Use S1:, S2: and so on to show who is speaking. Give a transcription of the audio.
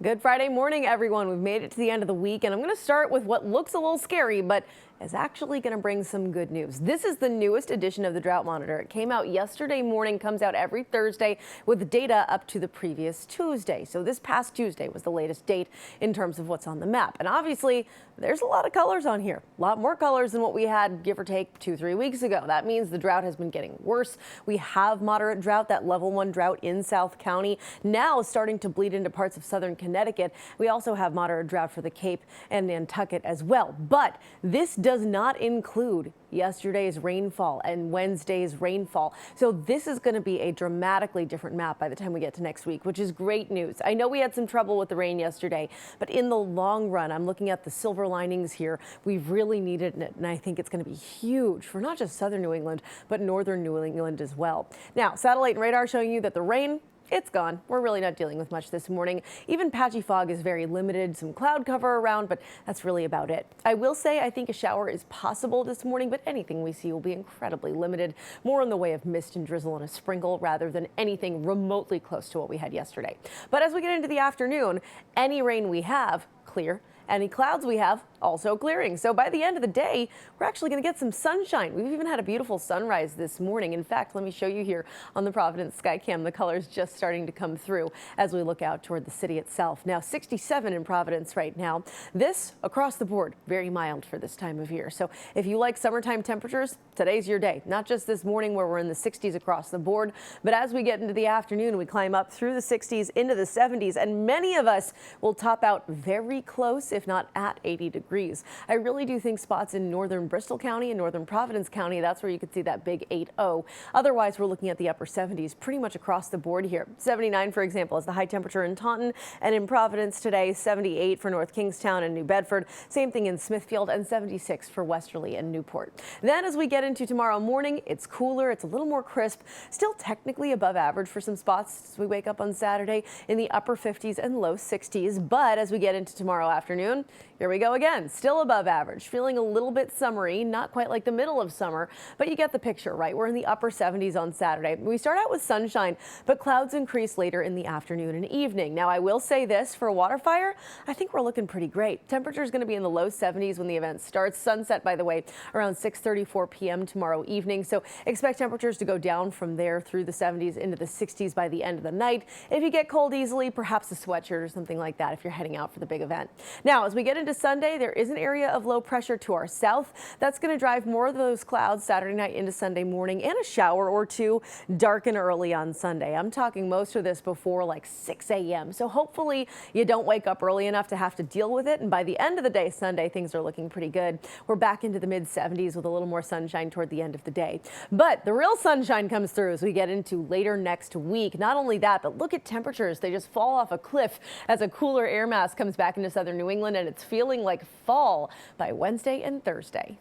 S1: Good Friday morning, everyone. We've made it to the end of the week, and I'm going to start with what looks a little scary, but is actually going to bring some good news. This is the newest edition of the Drought Monitor. It came out yesterday morning, comes out every Thursday with data up to the previous Tuesday. So this past Tuesday was the latest date in terms of what's on the map. And obviously, there's a lot of colors on here, a lot more colors than what we had, give or take, 2-3 weeks ago. That means the drought has been getting worse. We have moderate drought, that level 1 drought in South County, now starting to bleed into parts of southern Connecticut. We also have moderate drought for the Cape and Nantucket as well. But this does not include yesterday's rainfall and Wednesday's rainfall. So this is going to be a dramatically different map by the time we get to next week, which is great news. I know we had some trouble with the rain yesterday, but in the long run, I'm looking at the silver linings here. We've really needed it, and I think it's going to be huge for not just southern New England, but northern New England as well. Now, satellite and radar showing you that the rain, it's gone. We're really not dealing with much this morning. Even patchy fog is very limited, some cloud cover around, but that's really about it. I will say I think a shower is possible this morning, but anything we see will be incredibly limited, more in the way of mist and drizzle and a sprinkle rather than anything remotely close to what we had yesterday. But as we get into the afternoon, any rain we have, clear. Any clouds we have, also clearing. So by the end of the day, we're actually going to get some sunshine. We've even had a beautiful sunrise this morning. In fact, let me show you here on the Providence Skycam, the colors just starting to come through as we look out toward the city itself. Now 67 in Providence right now. This across the board, very mild for this time of year. So if you like summertime temperatures, today's your day. Not just this morning where we're in the 60s across the board, but as we get into the afternoon, we climb up through the 60s into the 70s, and many of us will top out very close, if not at 80 degrees. I really do think spots in northern Bristol County and northern Providence County, that's where you could see that big 80. Otherwise, we're looking at the upper 70s pretty much across the board here. 79, for example, is the high temperature in Taunton and in Providence today. 78 for North Kingstown and New Bedford. Same thing in Smithfield, and 76 for Westerly and Newport. Then as we get into tomorrow morning, it's cooler. It's a little more crisp. Still technically above average for some spots as we wake up on Saturday in the upper 50s and low 60s. But as we get into tomorrow afternoon, here we go again, still above average, feeling a little bit summery, not quite like the middle of summer, but you get the picture, right? We're in the upper 70s on Saturday. We start out with sunshine, but clouds increase later in the afternoon and evening. Now, I will say this, for a water fire, I think we're looking pretty great. Temperature is going to be in the low 70s when the event starts. Sunset, by the way, around 6:34 p.m. tomorrow evening. So expect temperatures to go down from there through the 70s into the 60s by the end of the night. If you get cold easily, perhaps a sweatshirt or something like that if you're heading out for the big event. Now, as we get into Sunday, there is an area of low pressure to our south. That's going to drive more of those clouds Saturday night into Sunday morning, and a shower or two darken early on Sunday. I'm talking most of this before like 6 a.m. So hopefully you don't wake up early enough to have to deal with it. And by the end of the day, Sunday, things are looking pretty good. We're back into the mid 70s with a little more sunshine toward the end of the day. But the real sunshine comes through as we get into later next week. Not only that, but look at temperatures. They just fall off a cliff as a cooler air mass comes back into southern New England, and it's feeling like fall by Wednesday and Thursday.